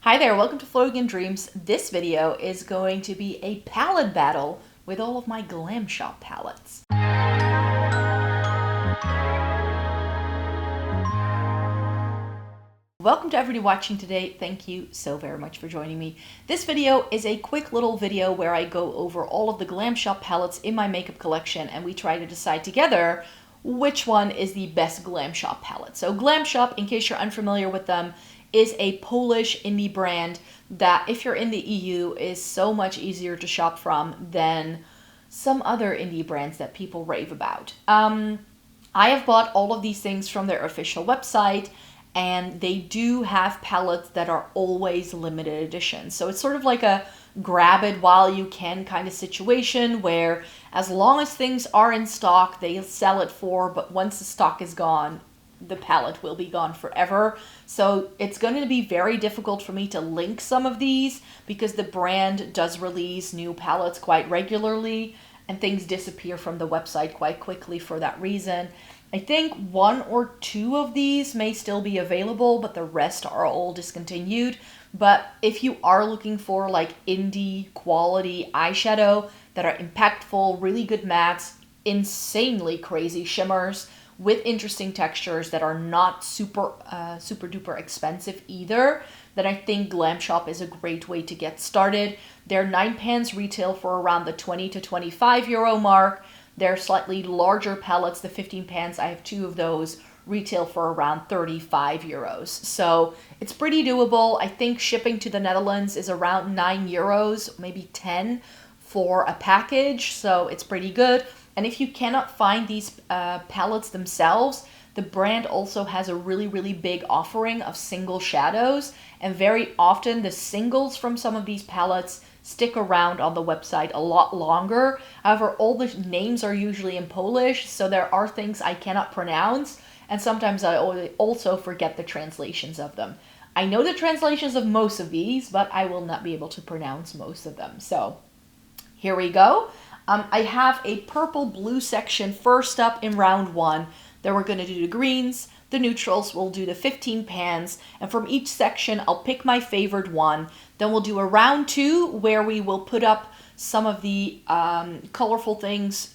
Hi there, welcome to Floating in Dreams. This video is going to be a palette battle with all of my Glamshop palettes. Welcome to everybody watching today. Thank you so very much for joining me. This video is a quick little video where I go over all of the Glamshop palettes in my makeup collection and we try to decide together which one is the best Glamshop palette. So Glamshop, in case you're unfamiliar with them, is a Polish indie brand that, if you're in the EU, is so much easier to shop from than some other indie brands that people rave about. I have bought all of these things from their official website, and they do have palettes that are always limited edition. So it's sort of like a grab it while you can kind of situation where as long as things are in stock, they sell it for, but once the stock is gone, the palette will be gone forever. So it's going to be very difficult for me to link some of these because the brand does release new palettes quite regularly and things disappear from the website quite quickly for that reason. I think one or two of these may still be available, but the rest are all discontinued. But if you are looking for like indie quality eyeshadow that are impactful, really good mattes, insanely crazy shimmers, with interesting textures that are not super duper expensive either, then I think Glamshop is a great way to get started. Their 9 pans retail for around the 20 to 25 euro mark. Their slightly larger palettes, the 15 pans, I have 2 of those, retail for around 35 euros. So it's pretty doable. I think shipping to the Netherlands is around 9 euros, maybe 10 for a package. So it's pretty good. And if you cannot find these palettes themselves, the brand also has a really big offering of single shadows. And very often the singles from some of these palettes stick around on the website a lot longer. However, all the names are usually in Polish, so there are things I cannot pronounce. And sometimes I also forget the translations of them. I know the translations of most of these, but I will not be able to pronounce most of them. So here we go. I have a purple blue section first up in round 1. Then we're going to do the greens, the neutrals, we'll do the 15 pans, and from each section I'll pick my favorite one. Then we'll do a round 2 where we will put up some of the colorful things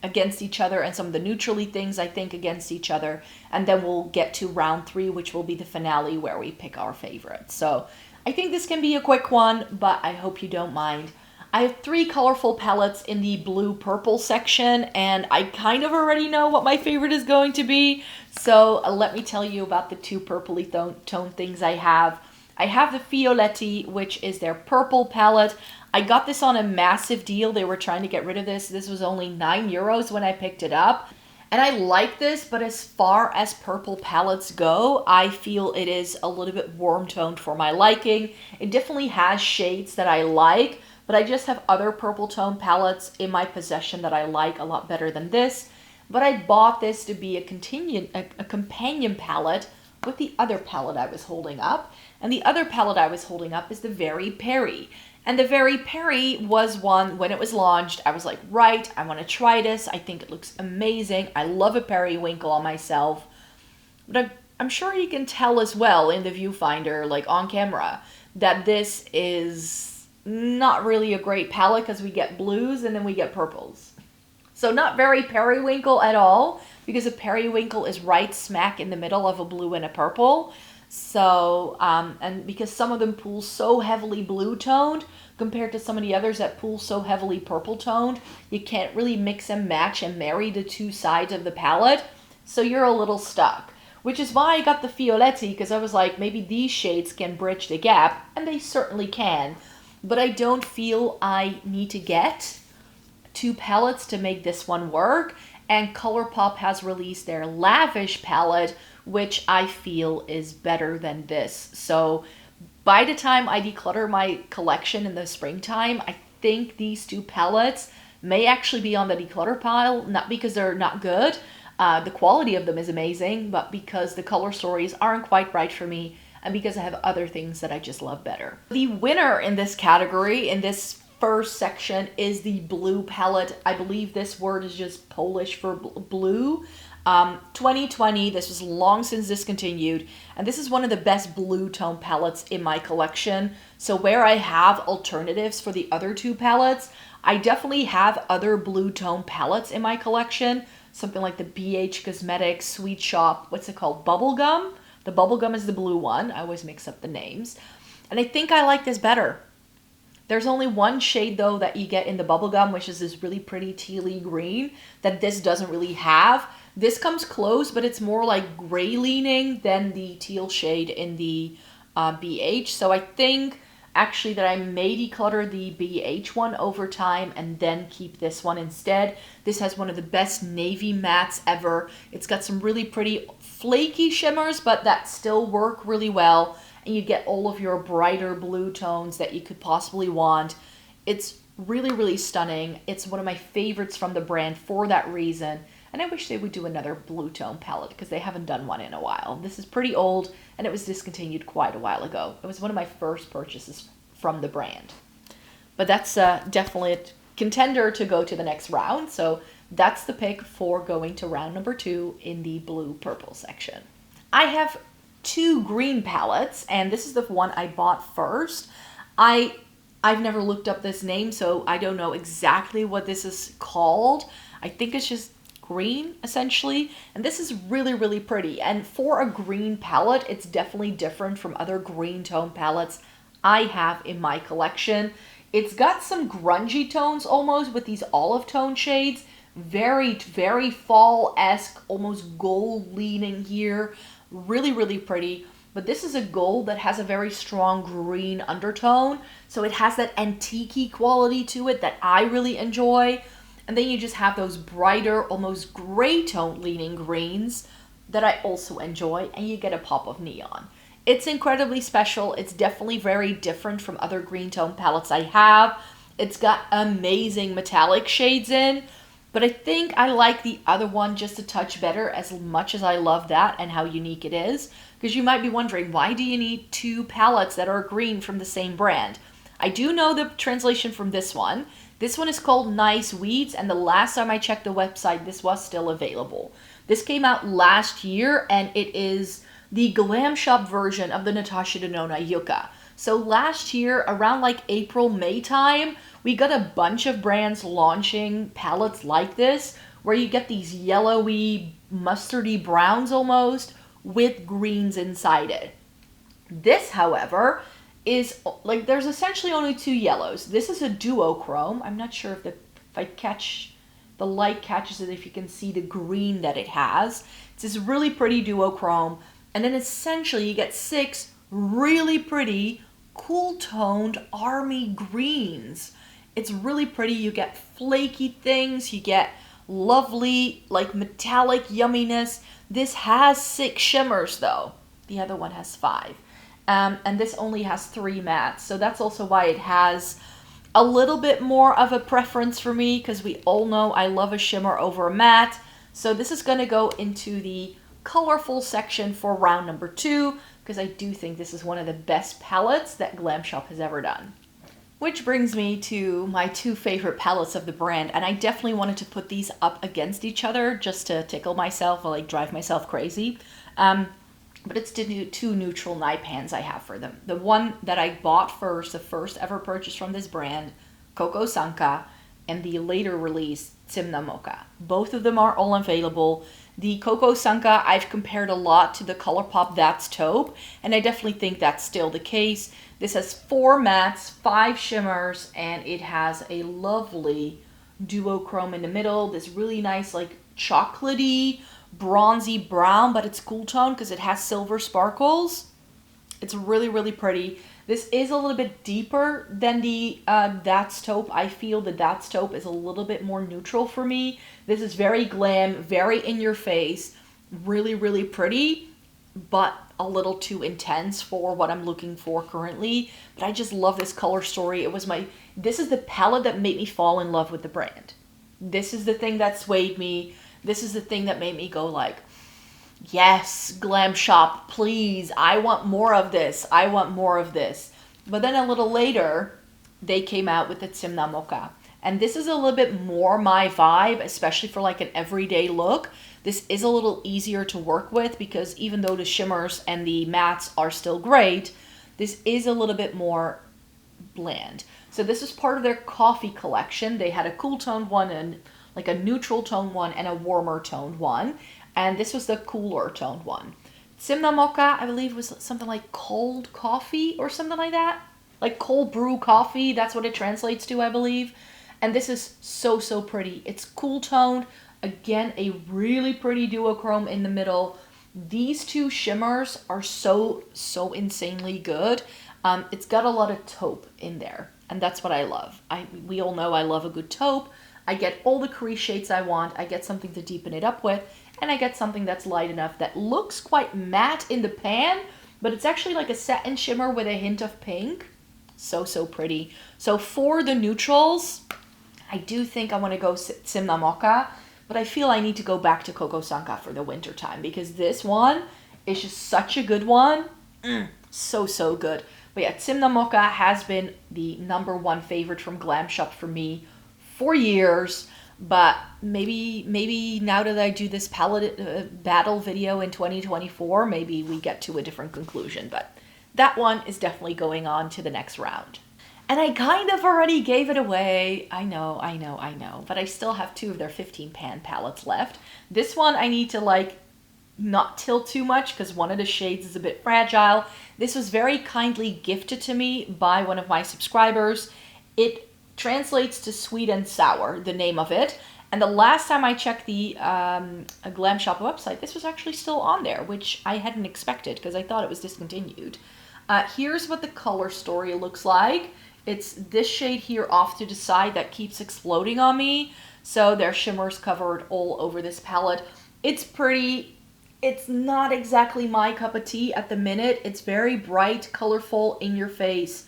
against each other and some of the neutrally things I think against each other. And then we'll get to round 3, which will be the finale where we pick our favorites. So I think this can be a quick one, but I hope you don't mind. I have 3 colorful palettes in the blue-purple section, and I kind of already know what my favorite is going to be. So let me tell you about the 2 purpley toned things I have. I have the Violetti, which is their purple palette. I got this on a massive deal. They were trying to get rid of this. This was only 9 euros when I picked it up. And I like this, but as far as purple palettes go, I feel it is a little bit warm-toned for my liking. It definitely has shades that I like, but I just have other purple tone palettes in my possession that I like a lot better than this. But I bought this to be a companion palette with the other palette I was holding up. And the other palette I was holding up is the Veri Peri. And the Veri Peri was one, when it was launched, I was like, right, I want to try this. I think it looks amazing. I love a periwinkle on myself. But I'm sure you can tell as well in the viewfinder, like on camera, that this is not really a great palette because we get blues and then we get purples. So not very periwinkle at all, because a periwinkle is right smack in the middle of a blue and a purple. So, and because some of them pool so heavily blue toned compared to some of the others that pool so heavily purple toned, you can't really mix and match and marry the 2 sides of the palette. So you're a little stuck. Which is why I got the Violetti, because I was like, maybe these shades can bridge the gap, and they certainly can. But I don't feel I need to get 2 palettes to make this one work. And ColourPop has released their Lavish palette, which I feel is better than this. So by the time I declutter my collection in the springtime, I think these 2 palettes may actually be on the declutter pile, not because they're not good. The quality of them is amazing, but because the color stories aren't quite right for me, and because I have other things that I just love better. The winner in this category, in this first section, is the blue palette. I believe this word is just Polish for blue. 2020, this was long since discontinued, and this is one of the best blue tone palettes in my collection. So where I have alternatives for the other two palettes, I definitely have other blue tone palettes in my collection. Something like the BH Cosmetics Sweet Shop, what's it called? Bubblegum? The Bubblegum is the blue one. I always mix up the names. And I think I like this better. There's only one shade though that you get in the Bubblegum, which is this really pretty tealy green that this doesn't really have. This comes close, but it's more like gray leaning than the teal shade in the BH. So I think actually that I may declutter the BH one over time and then keep this one instead. This has one of the best navy mattes ever. It's got some really pretty flaky shimmers, but that still work really well. And you get all of your brighter blue tones that you could possibly want. It's really, really stunning. It's one of my favorites from the brand for that reason. And I wish they would do another blue tone palette because they haven't done one in a while. This is pretty old and it was discontinued quite a while ago. It was one of my first purchases from the brand. But that's definitely a contender to go to the next round. So that's the pick for going to round number 2 in the blue-purple section. I have 2 green palettes, and this is the one I bought first. I've never looked up this name, so I don't know exactly what this is called. I think it's just green, essentially. And this is really, really pretty. And for a green palette, it's definitely different from other green tone palettes I have in my collection. It's got some grungy tones almost with these olive tone shades. Very, very fall-esque, almost gold leaning here. Really, really pretty. But this is a gold that has a very strong green undertone. So it has that antique-y quality to it that I really enjoy. And then you just have those brighter, almost gray tone leaning greens that I also enjoy. And you get a pop of neon. It's incredibly special. It's definitely very different from other green tone palettes I have. It's got amazing metallic shades in. But I think I like the other one just a touch better, as much as I love that and how unique it is. Because you might be wondering, why do you need 2 palettes that are green from the same brand? I do know the translation from this one. This one is called Nice Weeds, and the last time I checked the website, this was still available. This came out last year, and it is the Glamshop version of the Natasha Denona Yucca. So last year, around like April, May time, we got a bunch of brands launching palettes like this, where you get these yellowy, mustardy browns almost, with greens inside it. This, however, is like, there's essentially only 2 yellows. This is a duochrome. I'm not sure if the light catches it, if you can see the green that it has. It's this really pretty duochrome. And then essentially you get 6 really pretty, cool-toned army greens. It's really pretty. You get flaky things. You get lovely, like, metallic yumminess. This has 6 shimmers, though. The other one has 5. And this only has 3 mattes. So that's also why it has a little bit more of a preference for me, because we all know I love a shimmer over a matte. So this is going to go into the colorful section for round number 2, because I do think this is one of the best palettes that Glamshop has ever done. Which brings me to my 2 favorite palettes of the brand, and I definitely wanted to put these up against each other just to tickle myself or like drive myself crazy. But it's the 2 neutral night pans I have for them. The one that I bought first, the first ever purchase from this brand, Kokosanka, and the later release, Zimna Mocca. Both of them are all available. The Kokosanka, I've compared a lot to the ColourPop That's Taupe, and I definitely think that's still the case. This has 4 mattes, 5 shimmers, and it has a lovely duochrome in the middle. This really nice, like, chocolatey, bronzy brown, but it's cool tone because it has silver sparkles. It's really, really pretty. This is a little bit deeper than the That's Taupe. I feel the That's Taupe is a little bit more neutral for me. This is very glam, very in your face, really, really pretty, but a little too intense for what I'm looking for currently. But I just love this color story. This is the palette that made me fall in love with the brand. This is the thing that swayed me. This is the thing that made me go like, yes, Glamshop, please, I want more of this. I want more of this. But then a little later, they came out with the Zimna Mocca. And this is a little bit more my vibe, especially for like an everyday look. This is a little easier to work with because even though the shimmers and the mattes are still great, this is a little bit more bland. So this is part of their coffee collection. They had a cool toned one and like a neutral toned one and a warmer toned one. And this was the cooler toned one. Zimna Mocca, I believe, was something like cold coffee or something like that. Like cold brew coffee, that's what it translates to, I believe. And this is so, so pretty. It's cool toned. Again, a really pretty duochrome in the middle. These two shimmers are so, so insanely good. It's got a lot of taupe in there, and that's what I love. We all know I love a good taupe. I get all the crease shades I want. I get something to deepen it up with, and I get something that's light enough that looks quite matte in the pan, but it's actually like a satin shimmer with a hint of pink. So, so pretty. So for the neutrals, I do think I want to go Zimna Mocca, but I feel I need to go back to Kokosanka for the winter time because this one is just such a good one. So, so good. But yeah, Zimna Mocca has been the #1 favorite from Glamshop for me for years. But maybe now that I do this palette battle video in 2024, maybe we get to a different conclusion. But that one is definitely going on to the next round. And I kind of already gave it away. I know. But I still have 2 of their 15 pan palettes left. This one I need to like not tilt too much because one of the shades is a bit fragile. This was very kindly gifted to me by one of my subscribers. It translates to sweet and sour, the name of it. And the last time I checked the Glamshop website, this was actually still on there, which I hadn't expected because I thought it was discontinued. Here's what the color story looks like. It's this shade here off to the side that keeps exploding on me. So there's shimmers covered all over this palette. It's pretty. It's not exactly my cup of tea at the minute. It's very bright, colorful, in your face.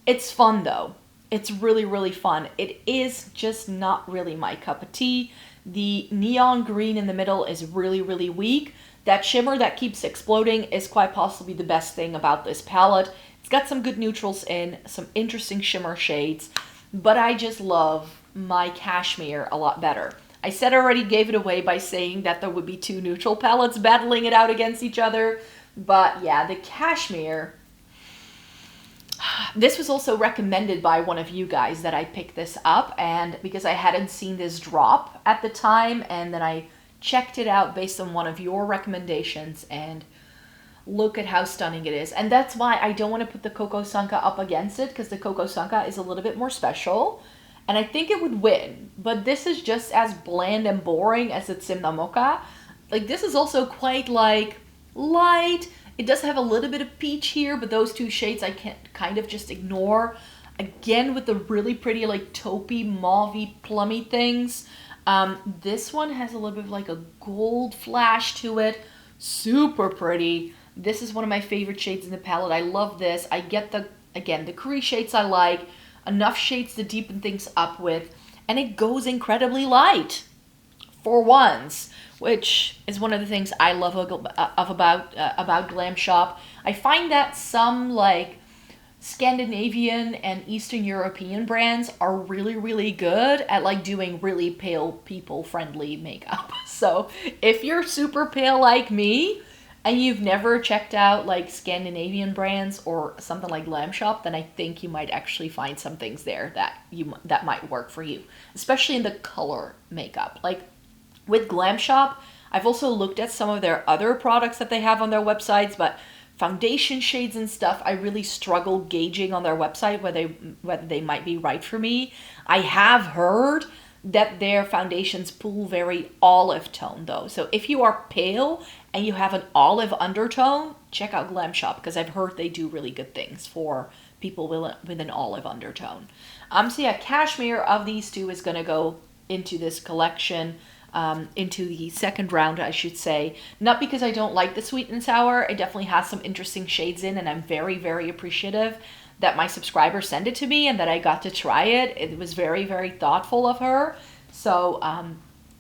It's fun though. It's really, really fun. It is just not really my cup of tea. The neon green in the middle is really, really weak. That shimmer that keeps exploding is quite possibly the best thing about this palette. It's got some good neutrals in, some interesting shimmer shades, but I just love my cashmere a lot better. I said I already gave it away by saying that there would be 2 neutral palettes battling it out against each other, but yeah, the cashmere. This was also recommended by one of you guys that I picked this up, and because I hadn't seen this drop at the time, and then I checked it out based on one of your recommendations, and look at how stunning it is. And that's why I don't want to put the Kokosanka up against it, because the Kokosanka is a little bit more special, and I think it would win. But this is just as bland and boring as the Zimna Mocca. Like, this is also quite, like, light. It does have a little bit of peach here, but those 2 shades I can kind of just ignore. Again, with the really pretty, like, taupey, mauvey, plummy things. This one has a little bit of, like, a gold flash to it. Super pretty. This is one of my favorite shades in the palette. I love this. I get the, again, the crease shades I like. Enough shades to deepen things up with. And it goes incredibly light. For once. Which is one of the things I love about Glamshop. I find that some like Scandinavian and Eastern European brands are really, really good at like doing really pale people friendly makeup. So if you're super pale like me and you've never checked out like Scandinavian brands or something like Glamshop, then I think you might actually find some things there that might work for you, especially in the color makeup. Like with Glamshop, I've also looked at some of their other products that they have on their websites, but foundation shades and stuff, I really struggle gauging on their website whether they might be right for me. I have heard that their foundations pull very olive tone though. So if you are pale and you have an olive undertone, check out Glamshop, because I've heard they do really good things for people with an olive undertone. So yeah, cashmere of these 2 is going to go into this collection. Into the second round, I should say. Not because I don't like the sweet and sour. It definitely has some interesting shades in, and I'm very, very appreciative that my subscriber sent it to me and that I got to try it. It was very, very thoughtful of her. So,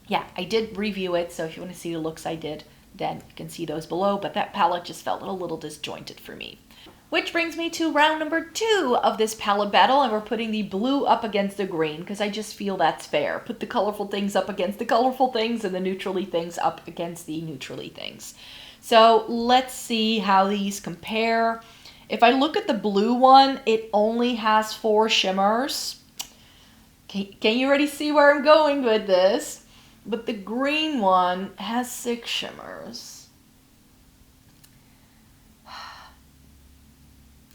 yeah, I did review it. So if you want to see the looks I did, then you can see those below. But that palette just felt a little disjointed for me. Which brings me to round number 2 of this palette battle, and we're putting the blue up against the green because I just feel that's fair. Put the colorful things up against the colorful things and the neutrally things up against the neutrally things. So let's see how these compare. If I look at the blue one, it only has 4 shimmers. Can you already see where I'm going with this? But the green one has 6 shimmers.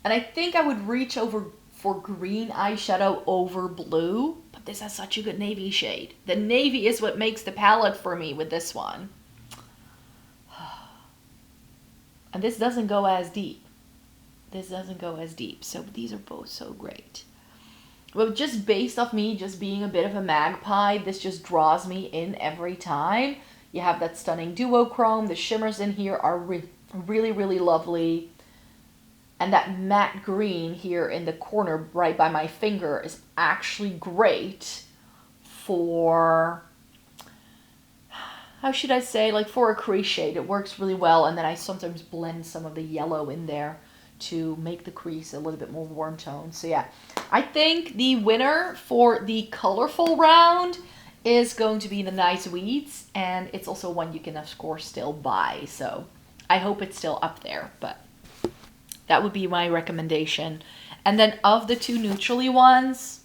And I think I would reach over for green eyeshadow over blue, but this has such a good navy shade. The navy is what makes the palette for me with this one. And this doesn't go as deep. This doesn't go as deep, so these are both so great. Well, just based off me just being a bit of a magpie, this just draws me in every time. You have that stunning duochrome. The shimmers in here are really, really lovely. And that matte green here in the corner right by my finger is actually great for, how should I say, like for a crease shade. It works really well, and then I sometimes blend some of the yellow in there to make the crease a little bit more warm tone. So yeah, I think the winner for the colorful round is going to be the Nice Weeds, and it's also one you can of course still buy. So I hope it's still up there, but that would be my recommendation. And then of the 2 neutrally ones,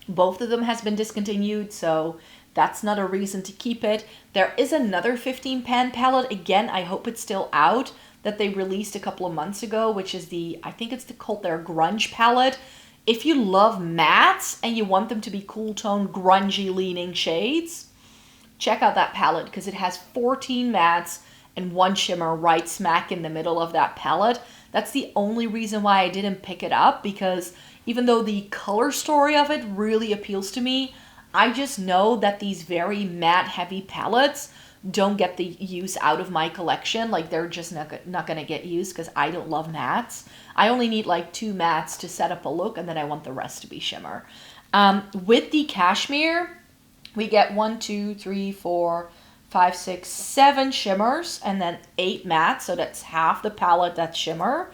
both of them has been discontinued, so that's not a reason to keep it. There is another 15 pan palette, again, I hope it's still out, that they released a couple of months ago, which is I think it's called their Grunge palette. If you love mattes and you want them to be cool tone, grungy leaning shades, check out that palette because it has 14 mattes and 1 shimmer right smack in the middle of that palette. That's the only reason why I didn't pick it up, because even though the color story of it really appeals to me, I just know that these very matte heavy palettes don't get the use out of my collection. Like they're just not gonna get used because I don't love mattes. I only need like 2 mattes to set up a look, and then I want the rest to be shimmer. With the cashmere, we get 1, 2, 3, 4, 5, 6, 7 shimmers, and then 8 mattes, so that's half the palette that's shimmer.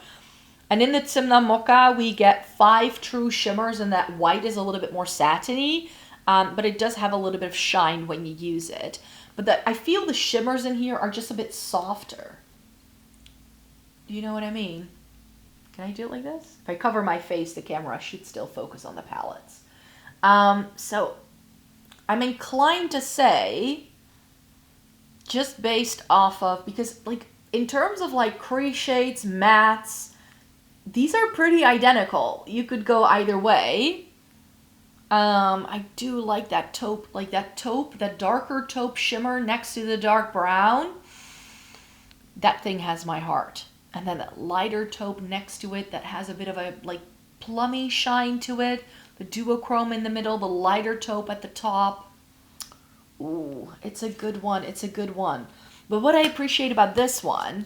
And in the Zimna Mocca, we get 5 true shimmers, and that white is a little bit more satiny, but it does have a little bit of shine when you use it. But I feel the shimmers in here are just a bit softer. Do you know what I mean? Can I do it like this? If I cover my face, the camera should still focus on the palettes. So I'm inclined to say, just based off of, because like in terms of like crease shades, mattes, these are pretty identical. You could go either way. I do like that taupe, that darker taupe shimmer next to the dark brown. That thing has my heart. And then that lighter taupe next to it that has a bit of a like plummy shine to it. The duochrome in the middle, the lighter taupe at the top. Ooh, it's a good one. It's a good one. But what I appreciate about this one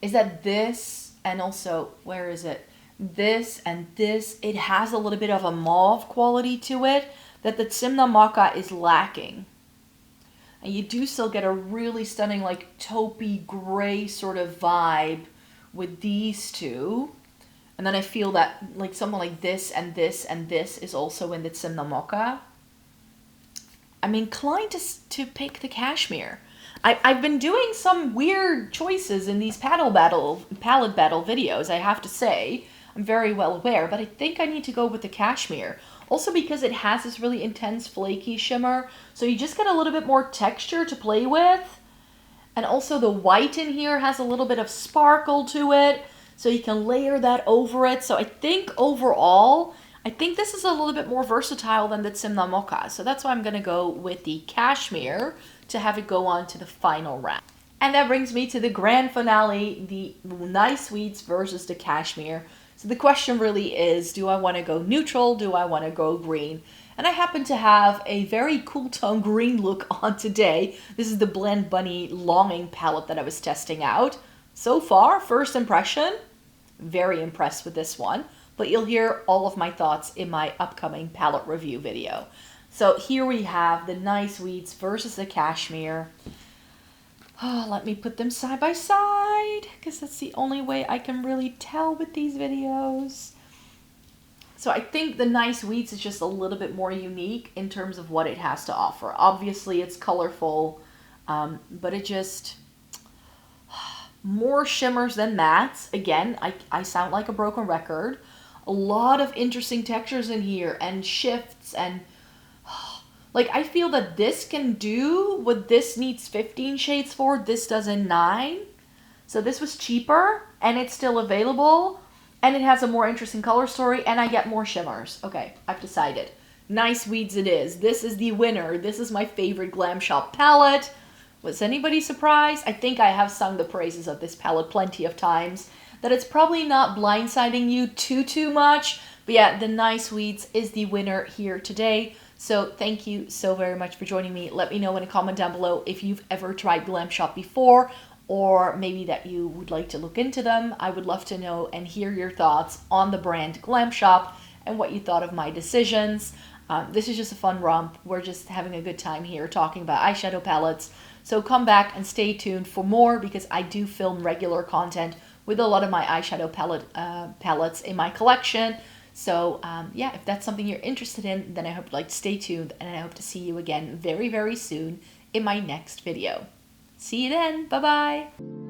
is that this, and also, where is it? This and this, it has a little bit of a mauve quality to it that the Zimna Mocca is lacking. And you do still get a really stunning, like, taupey gray sort of vibe with these 2. And then I feel that, like, something like this and this and this is also in the Zimna Mocca. I'm inclined to pick the cashmere. I've been doing some weird choices in these palette battle videos, I have to say. I'm very well aware, but I think I need to go with the cashmere. Also because it has this really intense flaky shimmer, so you just get a little bit more texture to play with. And also the white in here has a little bit of sparkle to it, so you can layer that over it. So I think overall, I think this is a little bit more versatile than the Zimna Mocca. So that's why I'm going to go with the cashmere to have it go on to the final round. And that brings me to the grand finale, the Nice Weeds versus the cashmere. So the question really is, do I want to go neutral? Do I want to go green? And I happen to have a very cool tone green look on today. This is the Blend Bunny Longing palette that I was testing out. So far, first impression, very impressed with this one. But you'll hear all of my thoughts in my upcoming palette review video. So here we have the Nice Weeds versus the cashmere. Oh, let me put them side by side, because that's the only way I can really tell with these videos. So I think the Nice Wheats is just a little bit more unique in terms of what it has to offer. Obviously, it's colorful, but it just... more shimmers than mattes. Again, I sound like a broken record. A lot of interesting textures in here and shifts and... like, I feel that this can do what this needs 15 shades for, this does in 9. So this was cheaper, and it's still available, and it has a more interesting color story, and I get more shimmers. Okay, I've decided. Nice Weeds it is. This is the winner. This is my favorite Glamshop palette. Was anybody surprised? I think I have sung the praises of this palette plenty of times, that it's probably not blindsiding you too much. But yeah, the Nice Weeds is the winner here today. So thank you so very much for joining me. Let me know in a comment down below if you've ever tried Glamshop before, or maybe that you would like to look into them. I would love to know and hear your thoughts on the brand Glamshop and what you thought of my decisions. This is just a fun romp. We're just having a good time here talking about eyeshadow palettes. So come back and stay tuned for more, because I do film regular content with a lot of my eyeshadow palettes in my collection. So yeah, if that's something you're interested in, then I hope you'd like to stay tuned, and I hope to see you again very, very soon in my next video. See you then. Bye-bye.